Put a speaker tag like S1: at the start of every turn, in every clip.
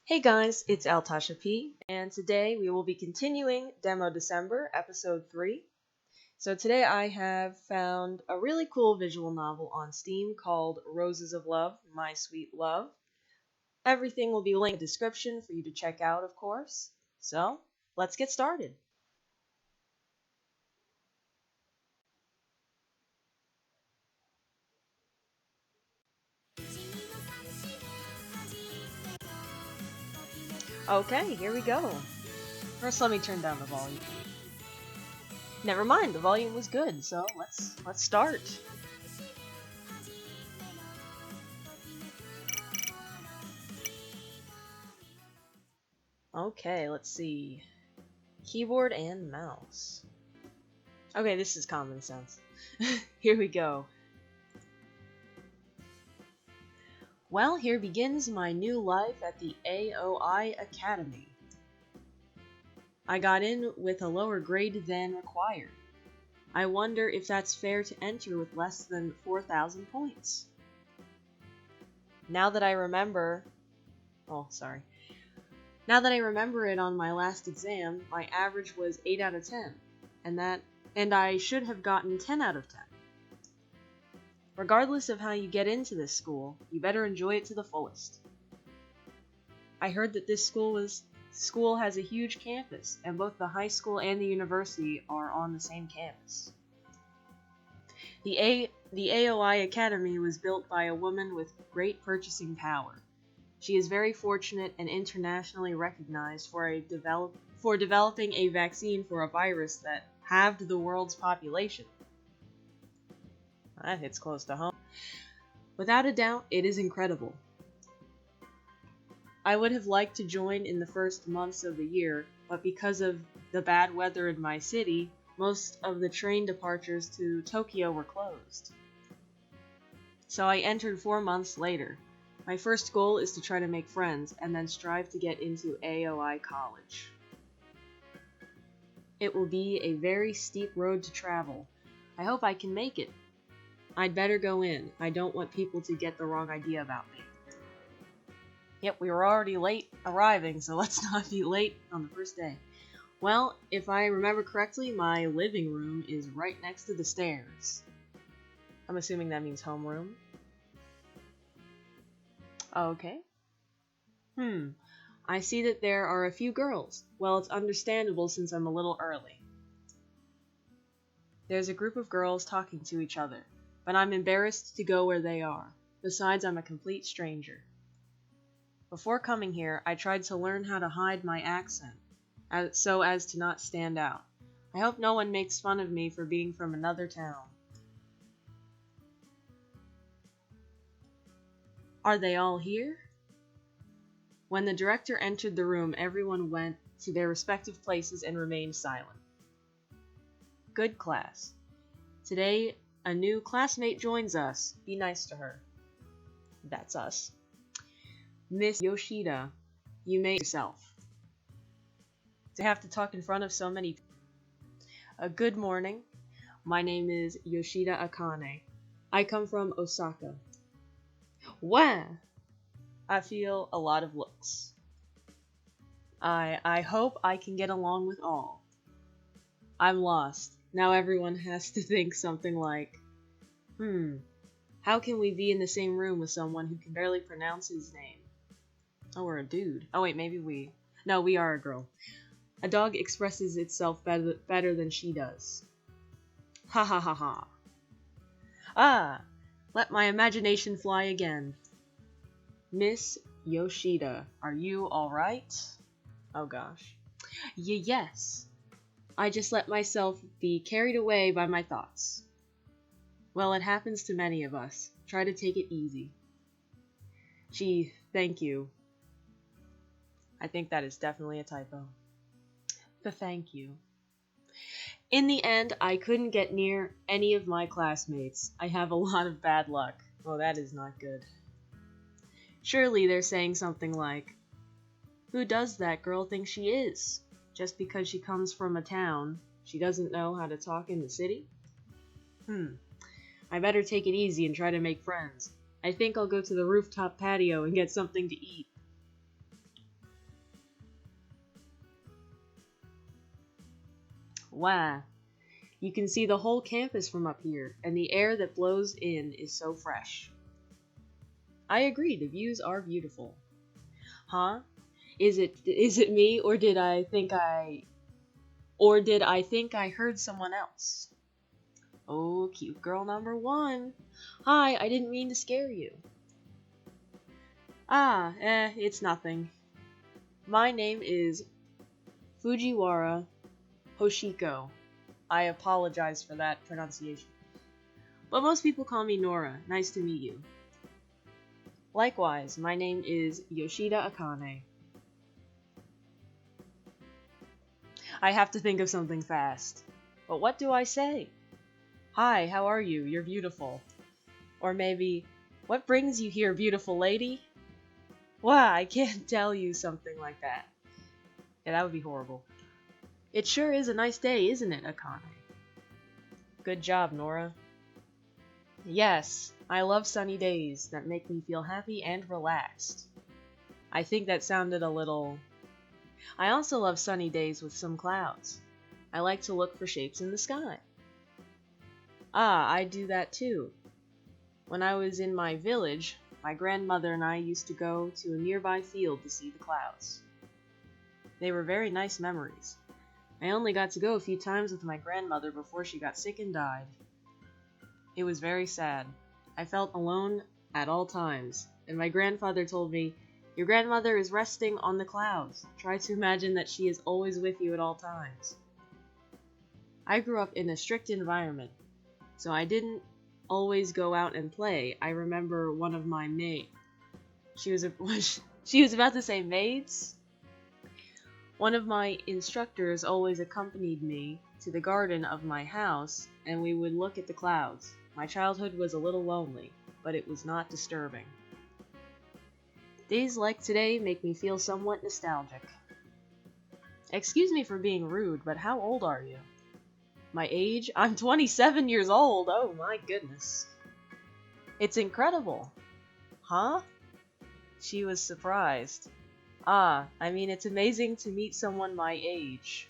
S1: Hey guys, it's Altasha P, and today we will be continuing Demo December, Episode 3. So today I have found a really cool visual novel on Steam called Roses of Love, My Sweet Love. Everything will be linked in the description for you to check out, of course. So, let's get started. Okay, here we go. First, let me turn down the volume. Never mind, the volume was good, so let's start. Okay, let's see. Keyboard and mouse. Okay, this is common sense. Here we go. Well, here begins my new life at the AOI Academy. I got in with a lower grade than required. I wonder if that's fair to enter with less than 4,000 points. Now that I remember... Oh, sorry. Now that I remember it on my last exam, my average was 8 out of 10, and I should have gotten 10 out of 10. Regardless of how you get into this school, you better enjoy it to the fullest. I heard that this school has a huge campus, and both the high school and the university are on the same campus. The AOI Academy was built by a woman with great purchasing power. She is very fortunate and internationally recognized for developing a vaccine for a virus that halved the world's population. That hits close to home. Without a doubt, it is incredible. I would have liked to join in the first months of the year, but because of the bad weather in my city, most of the train departures to Tokyo were closed. So I entered 4 months later. My first goal is to try to make friends and then strive to get into AOI college. It will be a very steep road to travel. I hope I can make it. I'd better go in. I don't want people to get the wrong idea about me. Yep, we were already late arriving, so let's not be late on the first day. Well, if I remember correctly, my living room is right next to the stairs. I'm assuming that means homeroom. Okay. I see that there are a few girls. Well, it's understandable since I'm a little early. There's a group of girls talking to each other, but I'm embarrassed to go where they are. Besides, I'm a complete stranger. Before coming here, I tried to learn how to hide my accent, so as to not stand out. I hope no one makes fun of me for being from another town. Are they all here? When the director entered the room, everyone went to their respective places and remained silent. Good class. Today, a new classmate joins us. Be nice to her. That's us. Miss Yoshida, you made yourself. To have to talk in front of so many people. Good morning. My name is Yoshida Akane. I come from Osaka. Wow! I feel a lot of looks. I hope I can get along with all. I'm lost. Now everyone has to think something like, how can we be in the same room with someone who can barely pronounce his name? Oh, we're a dude. Oh wait, No, we are a girl. A dog expresses itself better than she does. Ha ha ha ha. Ah! Let my imagination fly again. Miss Yoshida, are you alright? Oh gosh. Yes. I just let myself be carried away by my thoughts. Well, it happens to many of us. Try to take it easy. Gee, thank you. I think that is definitely a typo. But thank you. In the end, I couldn't get near any of my classmates. I have a lot of bad luck. Oh, that is not good. Surely they're saying something like, who does that girl think she is? Just because she comes from a town, she doesn't know how to talk in the city? I better take it easy and try to make friends. I think I'll go to the rooftop patio and get something to eat. Wow. You can see the whole campus from up here, and the air that blows in is so fresh. I agree, the views are beautiful. Huh? Is it me, or did I think I heard someone else? Oh, cute girl number one. Hi, I didn't mean to scare you. It's nothing. My name is Fujiwara Hoshiko. I apologize for that pronunciation. But most people call me Nora. Nice to meet you. Likewise, my name is Yoshida Akane. I have to think of something fast. But what do I say? Hi, how are you? You're beautiful. Or maybe, what brings you here, beautiful lady? Wow, I can't tell you something like that. Yeah, that would be horrible. It sure is a nice day, isn't it, Akane? Good job, Nora. Yes, I love sunny days that make me feel happy and relaxed. I think that sounded a little... I also love sunny days with some clouds. I like to look for shapes in the sky. I do that too. When I was in my village, my grandmother and I used to go to a nearby field to see the clouds. They were very nice memories. I only got to go a few times with my grandmother before she got sick and died. It was very sad. I felt alone at all times, and my grandfather told me, "Your grandmother is resting on the clouds. Try to imagine that she is always with you at all times." I grew up in a strict environment, so I didn't always go out and play. I remember one of my she was about to say maids? One of my instructors always accompanied me to the garden of my house, and we would look at the clouds. My childhood was a little lonely, but it was not disturbing. Days like today make me feel somewhat nostalgic. Excuse me for being rude, but how old are you? My age? I'm 27 years old! Oh my goodness. It's incredible. Huh? She was surprised. It's amazing to meet someone my age.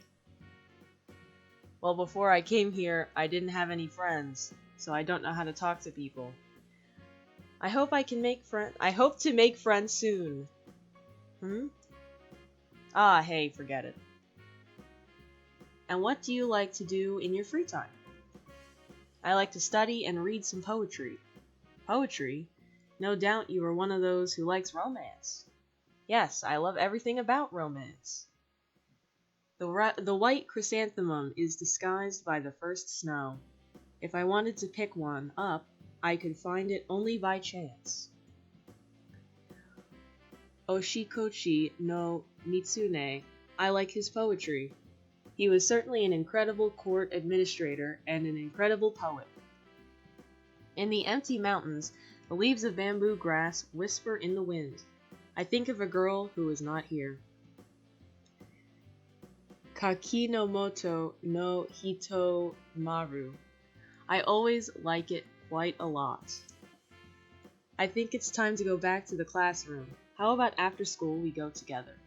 S1: Well, before I came here, I didn't have any friends, so I don't know how to talk to people. I hope to make friends soon. Hey, forget it. And what do you like to do in your free time? I like to study and read some poetry. Poetry? No doubt you are one of those who likes romance. Yes, I love everything about romance. The white chrysanthemum is disguised by the first snow. If I wanted to pick one up, I could find it only by chance. Oshikoshi no Mitsune, I like his poetry. He was certainly an incredible court administrator and an incredible poet. In the empty mountains, the leaves of bamboo grass whisper in the wind. I think of a girl who is not here. Kakinomoto no Hitomaru. I always like it quite a lot. I think it's time to go back to the classroom. How about after school we go together?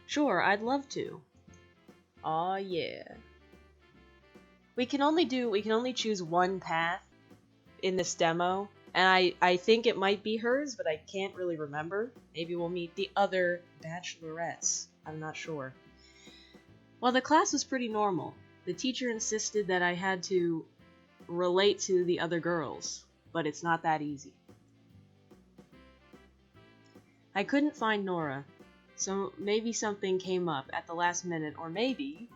S1: Sure, I'd love to. Aw, yeah. We can only choose one path in this demo, and I think it might be hers, but I can't really remember. Maybe we'll meet the other bachelorettes. I'm not sure. Well, the class was pretty normal. The teacher insisted that I had to relate to the other girls, but it's not that easy. I couldn't find Nora, so maybe something came up at the last minute, or maybe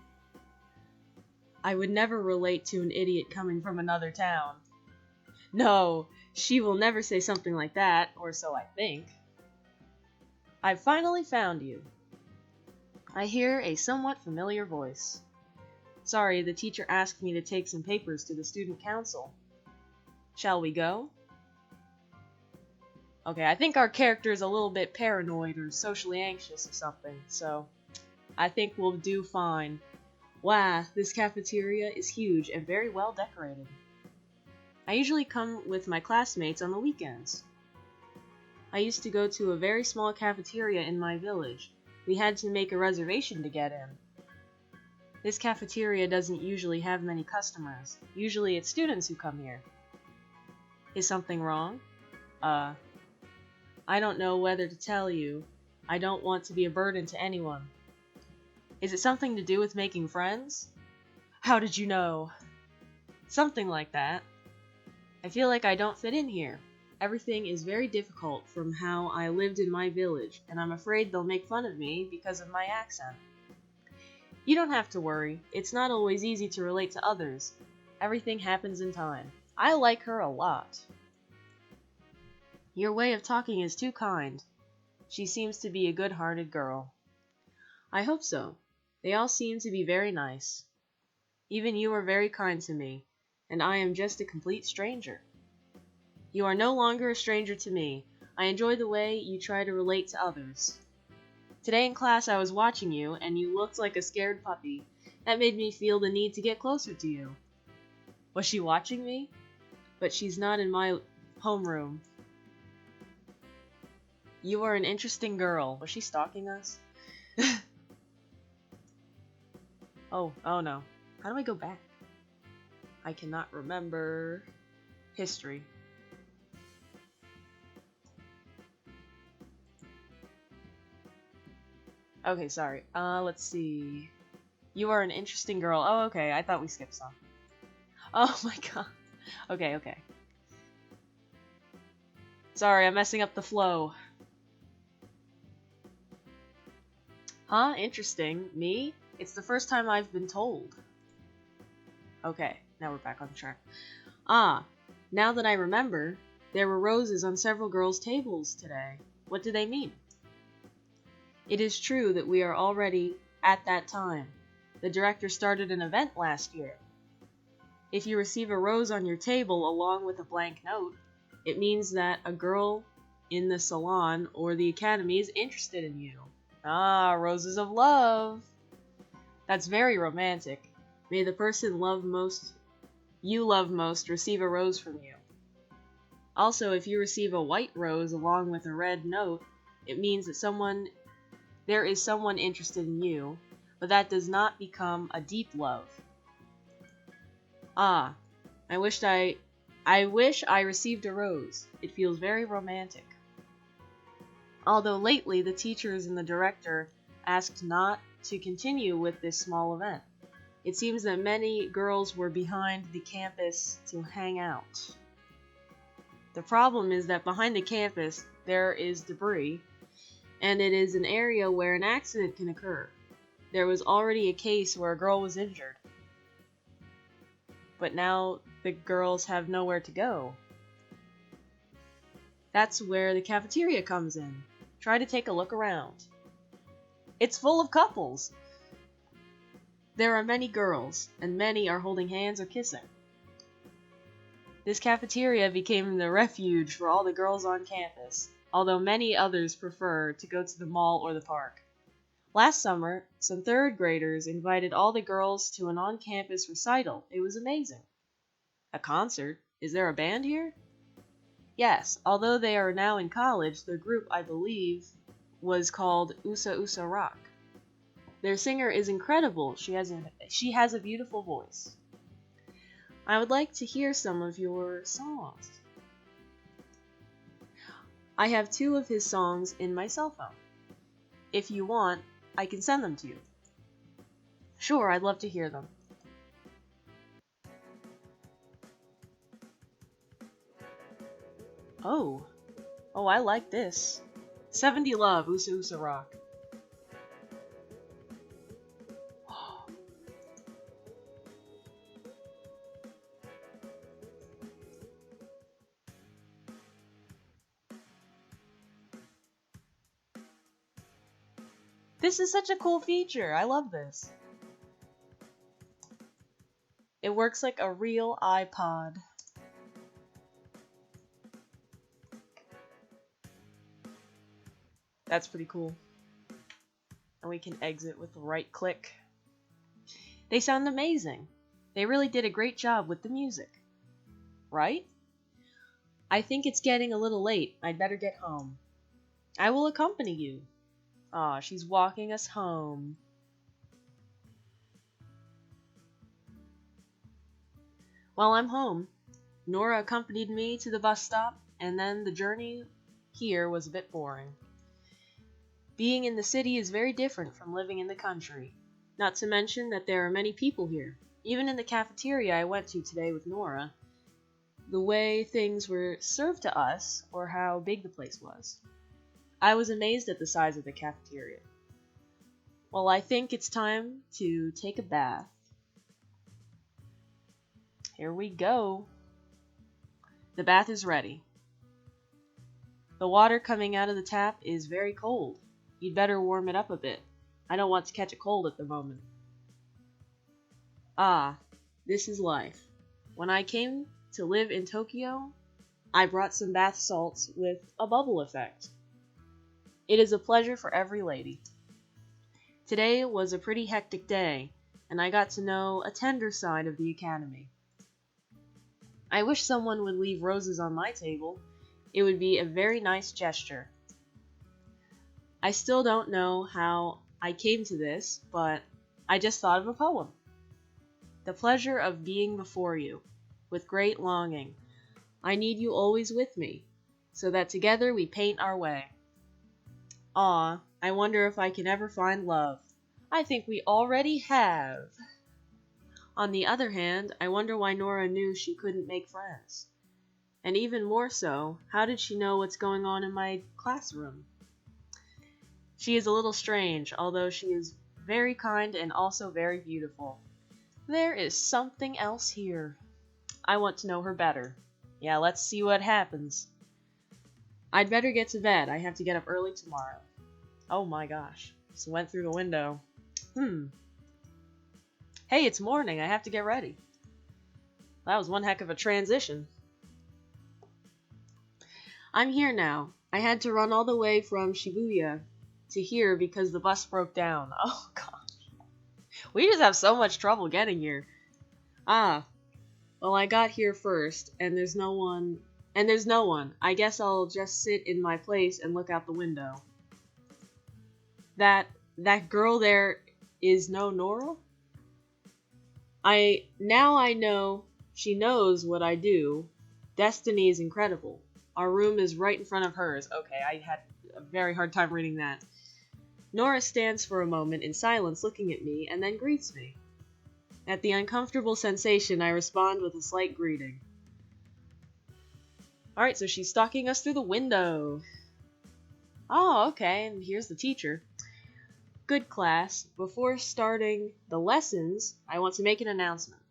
S1: I would never relate to an idiot coming from another town. No, she will never say something like that, or so I think. I've finally found you. I hear a somewhat familiar voice. Sorry, the teacher asked me to take some papers to the student council. Shall we go? Okay, I think our character is a little bit paranoid or socially anxious or something, so I think we'll do fine. Wow, this cafeteria is huge and very well decorated. I usually come with my classmates on the weekends. I used to go to a very small cafeteria in my village. We had to make a reservation to get in. This cafeteria doesn't usually have many customers. Usually it's students who come here. Is something wrong? I don't know whether to tell you. I don't want to be a burden to anyone. Is it something to do with making friends? How did you know? Something like that. I feel like I don't fit in here. Everything is very difficult from how I lived in my village, and I'm afraid they'll make fun of me because of my accent. You don't have to worry. It's not always easy to relate to others. Everything happens in time. I like her a lot. Your way of talking is too kind. She seems to be a good-hearted girl. I hope so. They all seem to be very nice. Even you are very kind to me, and I am just a complete stranger. You are no longer a stranger to me. I enjoy the way you try to relate to others. Today in class I was watching you, and you looked like a scared puppy. That made me feel the need to get closer to you. Was she watching me? But she's not in my homeroom. You are an interesting girl. Was she stalking us? Oh no. How do I go back? I cannot remember. History. Okay, sorry. Let's see. You are an interesting girl. Oh, okay. I thought we skipped some. Oh my god. Okay. Sorry, I'm messing up the flow. Huh? Interesting. Me? It's the first time I've been told. Okay, now we're back on track. Now that I remember, there were roses on several girls' tables today. What do they mean? It is true that we are already at that time. The director started an event last year. If you receive a rose on your table along with a blank note, it means that a girl in the salon or the academy is interested in you. Roses of love. That's very romantic. May the person you love most receive a rose from you. Also, if you receive a white rose along with a red note, it means that there is someone interested in you, but that does not become a deep love. I wish I received a rose. It feels very romantic. Although lately the teachers and the director asked not to continue with this small event. It seems that many girls were behind the campus to hang out. The problem is that behind the campus there is debris, and it is an area where an accident can occur. There was already a case where a girl was injured. But now the girls have nowhere to go. That's where the cafeteria comes in. Try to take a look around. It's full of couples. There are many girls, and many are holding hands or kissing. This cafeteria became the refuge for all the girls on campus, although many others prefer to go to the mall or the park. Last summer, some third graders invited all the girls to an on-campus recital. It was amazing. A concert? Is there a band here? Yes, although they are now in college, their group, I believe, was called Usa Usa Rock. Their singer is incredible. She has a beautiful voice. I would like to hear some of your songs. I have 2 of his songs in my cell phone. If you want, I can send them to you. Sure, I'd love to hear them. Oh, I like this. 70 Love, Usa Usa Rock. This is such a cool feature. I love this. It works like a real iPod. That's pretty cool. And we can exit with the right click. They sound amazing. They really did a great job with the music. Right? I think it's getting a little late. I'd better get home. I will accompany you. Aw, she's walking us home. While I'm home, Nora accompanied me to the bus stop, and then the journey here was a bit boring. Being in the city is very different from living in the country, not to mention that there are many people here. Even in the cafeteria I went to today with Nora, the way things were served to us, or how big the place was. I was amazed at the size of the cafeteria. Well, I think it's time to take a bath. Here we go. The bath is ready. The water coming out of the tap is very cold. You'd better warm it up a bit. I don't want to catch a cold at the moment. Ah, this is life. When I came to live in Tokyo, I brought some bath salts with a bubble effect. It is a pleasure for every lady. Today was a pretty hectic day, and I got to know a tender side of the academy. I wish someone would leave roses on my table. It would be a very nice gesture. I still don't know how I came to this, but I just thought of a poem. The pleasure of being before you, with great longing. I need you always with me, so that together we paint our way. Ah, I wonder if I can ever find love. I think we already have. On the other hand, I wonder why Nora knew she couldn't make friends. And even more so, how did she know what's going on in my classroom? She is a little strange, although she is very kind and also very beautiful. There is something else here. I want to know her better. Yeah, let's see what happens. I'd better get to bed. I have to get up early tomorrow. Oh my gosh. Just went through the window. Hey, it's morning. I have to get ready. That was one heck of a transition. I'm here now. I had to run all the way from Shibuya to here because the bus broke down. Oh gosh. We just have so much trouble getting here. Well, I got here first, and there's no one. I guess I'll just sit in my place and look out the window. That girl there is no Nora? I know she knows what I do. Destiny is incredible. Our room is right in front of hers. Okay, I had a very hard time reading that. Nora stands for a moment in silence looking at me and then greets me. At the uncomfortable sensation, I respond with a slight greeting. Alright, so she's stalking us through the window. Oh, okay, and here's the teacher. Good class. Before starting the lessons, I want to make an announcement.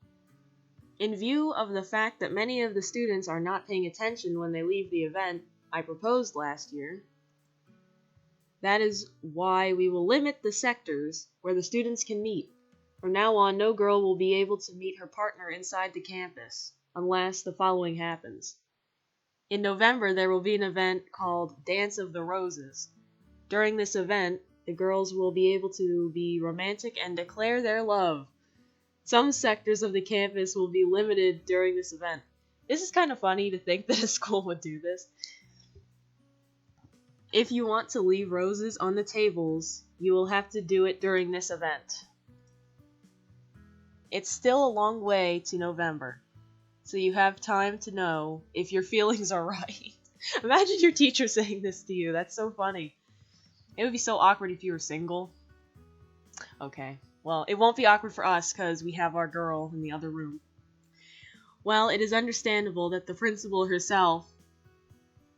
S1: In view of the fact that many of the students are not paying attention when they leave the event I proposed last year, that is why we will limit the sectors where the students can meet. From now on, no girl will be able to meet her partner inside the campus, unless the following happens. In November, there will be an event called Dance of the Roses. During this event, the girls will be able to be romantic and declare their love. Some sectors of the campus will be limited during this event. This is kind of funny to think that a school would do this. If you want to leave roses on the tables, you will have to do it during this event. It's still a long way to November, so you have time to know if your feelings are right. Imagine your teacher saying this to you. That's so funny. It would be so awkward if you were single. Okay, well, it won't be awkward for us because we have our girl in the other room. Well, it is understandable that the principal herself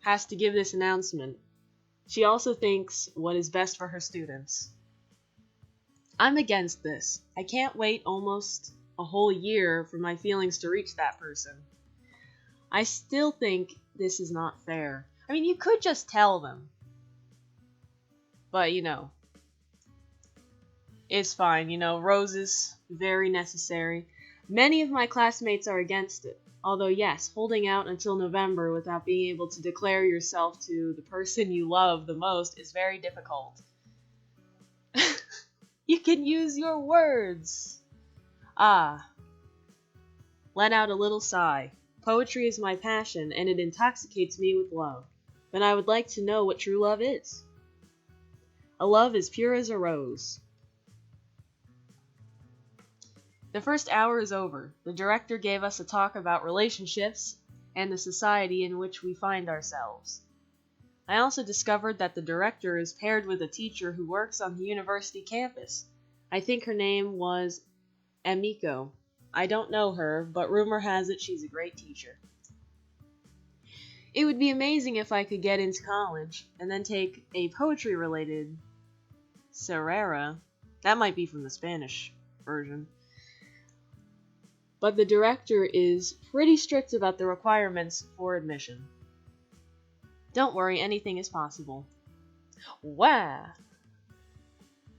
S1: has to give this announcement. She also thinks what is best for her students. I'm against this. I can't wait almost a whole year for my feelings to reach that person. I still think this is not fair. I mean, you could just tell them. But, it's fine. Roses, very necessary. Many of my classmates are against it. Although, yes, holding out until November without being able to declare yourself to the person you love the most is very difficult. You can use your words. Let out a little sigh. Poetry is my passion, and it intoxicates me with love. But I would like to know what true love is. A love as pure as a rose. The first hour is over. The director gave us a talk about relationships and the society in which we find ourselves. I also discovered that the director is paired with a teacher who works on the university campus. I think her name was Emiko. I don't know her, but rumor has it she's a great teacher. It would be amazing if I could get into college and then take a poetry-related carrera. That might be from the Spanish version. But the director is pretty strict about the requirements for admission. Don't worry, anything is possible. Wah!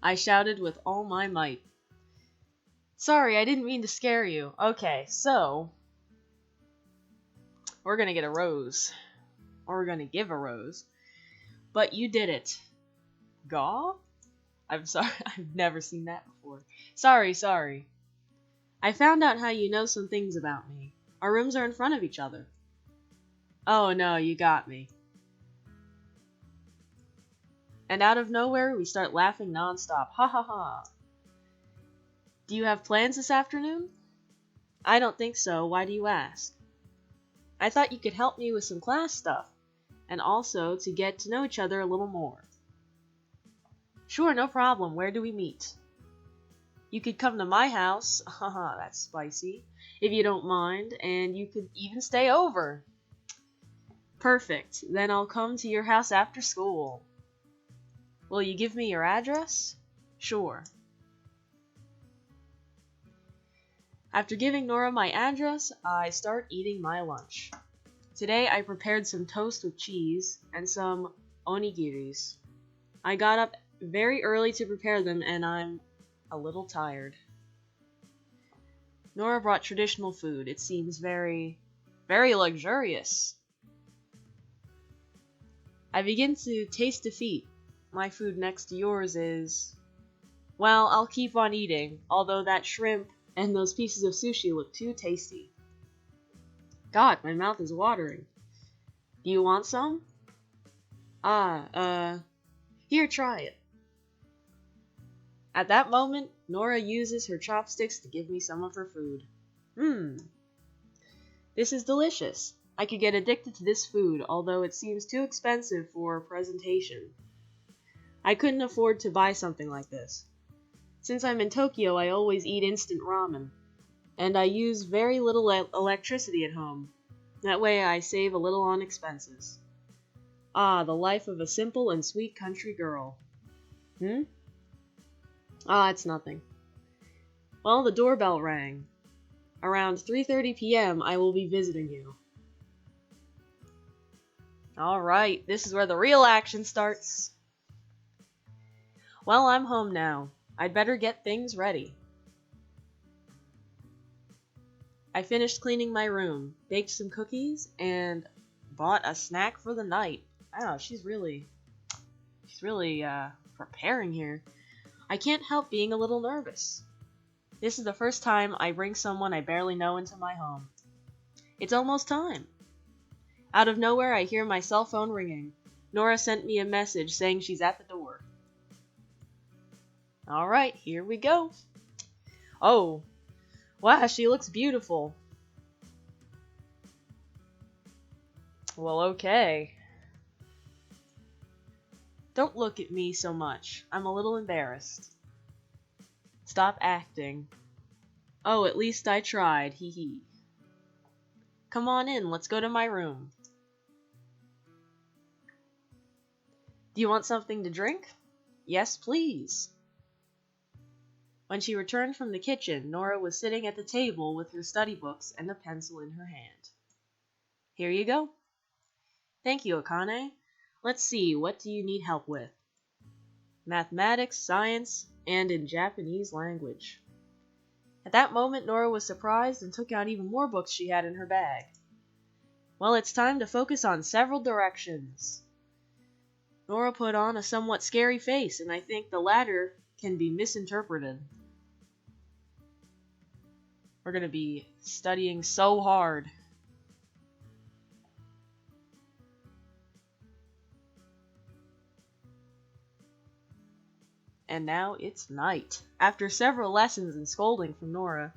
S1: I shouted with all my might. Sorry, I didn't mean to scare you. Okay, so we're gonna get a rose. Or we're gonna give a rose. But you did it. Gaw? I'm sorry, I've never seen that before. Sorry. I found out how you know some things about me. Our rooms are in front of each other. Oh no, you got me. And out of nowhere, we start laughing nonstop. Ha ha ha. Do you have plans this afternoon? I don't think so. Why do you ask? I thought you could help me with some class stuff, and also to get to know each other a little more. Sure, no problem. Where do we meet? You could come to my house. Haha, that's spicy. If you don't mind, and you could even stay over. Perfect. Then I'll come to your house after school. Will you give me your address? Sure. After giving Nora my address, I start eating my lunch. Today I prepared some toast with cheese and some onigiris. I got up very early to prepare them, and I'm a little tired. Nora brought traditional food. It seems very, very luxurious. I begin to taste defeat. My food next to yours is... Well, I'll keep on eating, although that shrimp and those pieces of sushi look too tasty. God, my mouth is watering. Do you want some? Here, try it. At that moment, Nora uses her chopsticks to give me some of her food. This is delicious. I could get addicted to this food, although it seems too expensive for presentation. I couldn't afford to buy something like this. Since I'm in Tokyo, I always eat instant ramen, and I use very little electricity at home. That way I save a little on expenses. Ah, the life of a simple and sweet country girl. It's nothing. Well, the doorbell rang. Around 3:30 p.m., I will be visiting you. Alright, this is where the real action starts. Well, I'm home now. I'd better get things ready. I finished cleaning my room, baked some cookies, and bought a snack for the night. Wow, she's really preparing here. I can't help being a little nervous. This is the first time I bring someone I barely know into my home. It's almost time. Out of nowhere, I hear my cell phone ringing. Nora sent me a message saying she's at the door. Alright, here we go. Oh, wow, she looks beautiful. Well, okay. Don't look at me so much. I'm a little embarrassed. Stop acting. Oh, at least I tried, hee hee. Come on in, let's go to my room. Do you want something to drink? Yes, please. When she returned from the kitchen, Nora was sitting at the table with her study books and a pencil in her hand. Here you go. Thank you, Akane. Let's see, what do you need help with? Mathematics, science, and in Japanese language. At that moment, Nora was surprised and took out even more books she had in her bag. Well, it's time to focus on several directions. Nora put on a somewhat scary face, and I think the latter can be misinterpreted. We're going to be studying so hard. And now it's night. After several lessons and scolding from Nora,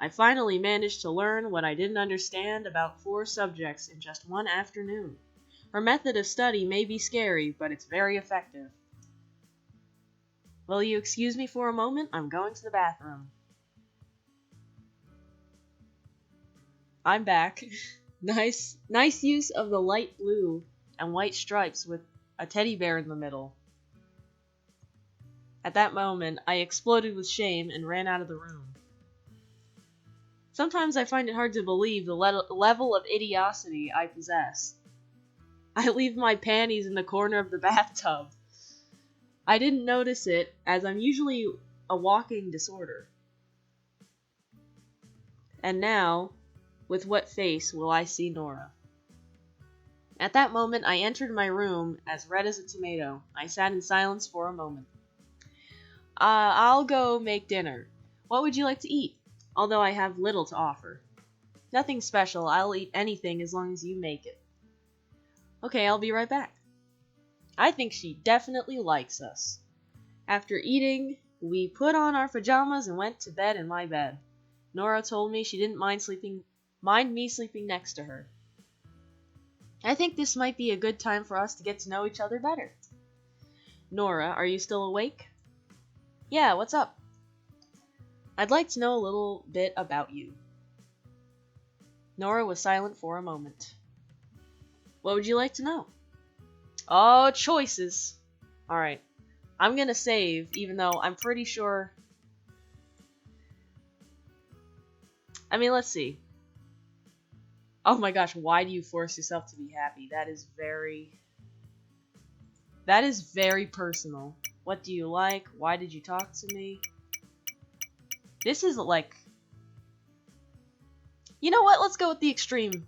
S1: I finally managed to learn what I didn't understand about 4 subjects in just one afternoon. Her method of study may be scary, but it's very effective. Will you excuse me for a moment? I'm going to the bathroom. I'm back. Nice use of the light blue and white stripes with a teddy bear in the middle. At that moment, I exploded with shame and ran out of the room. Sometimes I find it hard to believe the level of idiocity I possess. I leave my panties in the corner of the bathtub. I didn't notice it, as I'm usually a walking disorder. And now, with what face will I see Nora? At that moment, I entered my room, as red as a tomato. I sat in silence for a moment. I'll go make dinner. What would you like to eat? Although I have little to offer. Nothing special. I'll eat anything as long as you make it. Okay, I'll be right back. I think she definitely likes us. After eating, we put on our pajamas and went to bed in my bed. Nora told me she didn't mind me sleeping next to her. I think this might be a good time for us to get to know each other better. Nora, are you still awake? Yeah, what's up? I'd like to know a little bit about you. Nora was silent for a moment. What would you like to know? Oh, choices. Alright. I'm gonna save, even though I'm pretty sure... let's see. Oh my gosh, why do you force yourself to be happy? That is very personal. What do you like? Why did you talk to me? This is like... You know what? Let's go with the extreme.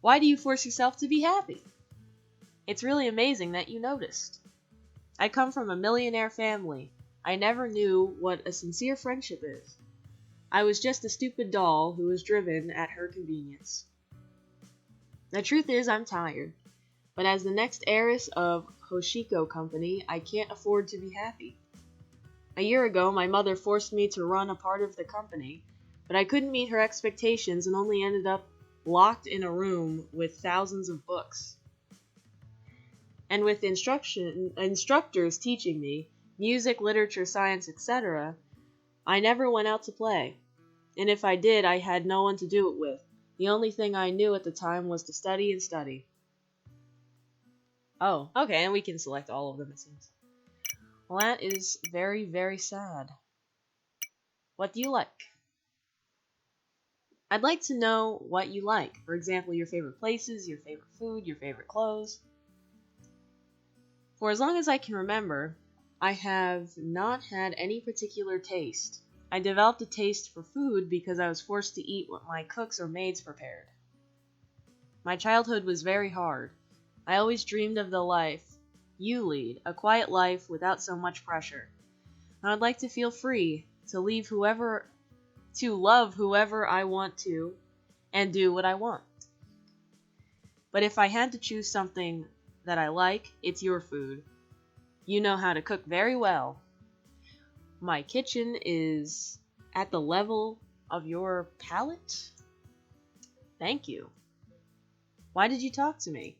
S1: Why do you force yourself to be happy? It's really amazing that you noticed. I come from a millionaire family. I never knew what a sincere friendship is. I was just a stupid doll who was driven at her convenience. The truth is, I'm tired. But as the next heiress of Hoshiko Company, I can't afford to be happy. A year ago, my mother forced me to run a part of the company, but I couldn't meet her expectations and only ended up locked in a room with thousands of books. And with instructors teaching me music, literature, science, etc., I never went out to play. And if I did, I had no one to do it with. The only thing I knew at the time was to study and study. Oh, okay, and we can select all of them, it seems. Well, that is very, very sad. What do you like? I'd like to know what you like. For example, your favorite places, your favorite food, your favorite clothes. For as long as I can remember, I have not had any particular taste. I developed a taste for food because I was forced to eat what my cooks or maids prepared. My childhood was very hard. I always dreamed of the life you lead, a quiet life without so much pressure. I'd like to feel free to love whoever I want to, and do what I want. But if I had to choose something that I like, it's your food. You know how to cook very well. My kitchen is at the level of your palate? Thank you. Why did you talk to me?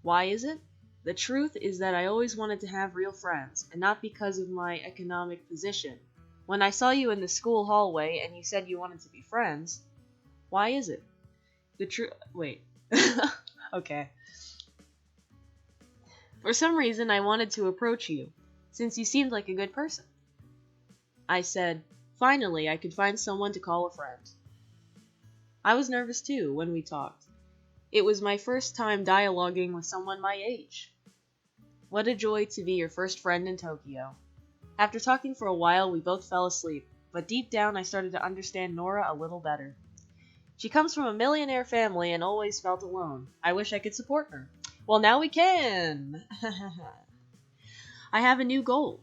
S1: Why is it? The truth is that I always wanted to have real friends, and not because of my economic position. When I saw you in the school hallway and you said you wanted to be friends, why is it? Wait. Okay. For some reason, I wanted to approach you, since you seemed like a good person. I said, finally, I could find someone to call a friend. I was nervous too when we talked. It was my first time dialoguing with someone my age. What a joy to be your first friend in Tokyo. After talking for a while, we both fell asleep, but deep down I started to understand Nora a little better. She comes from a millionaire family and always felt alone. I wish I could support her. Well, now we can! I have a new goal.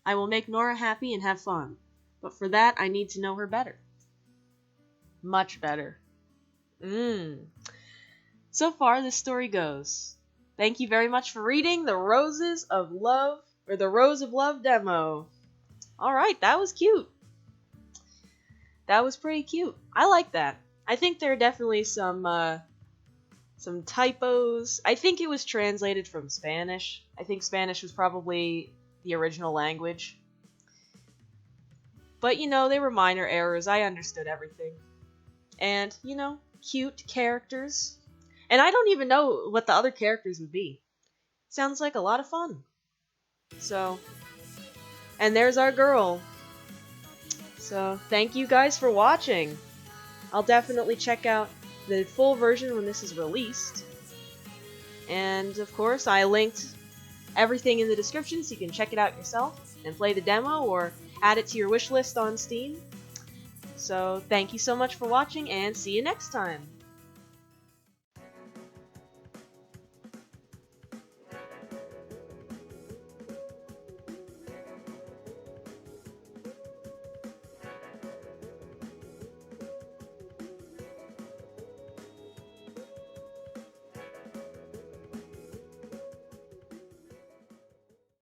S1: I will make Nora happy and have fun, but for that I need to know her better. Much better. So far, this story goes. Thank you very much for reading the Rose of Love demo. Alright, that was cute. That was pretty cute. I like that. I think there are definitely some typos. I think it was translated from Spanish. I think Spanish was probably the original language. But, they were minor errors. I understood everything. And, cute characters. And I don't even know what the other characters would be. Sounds like a lot of fun. So, and there's our girl. So, thank you guys for watching. I'll definitely check out the full version when this is released. And, of course, I linked everything in the description so you can check it out yourself and play the demo or add it to your wish list on Steam. So, thank you so much for watching and see you next time.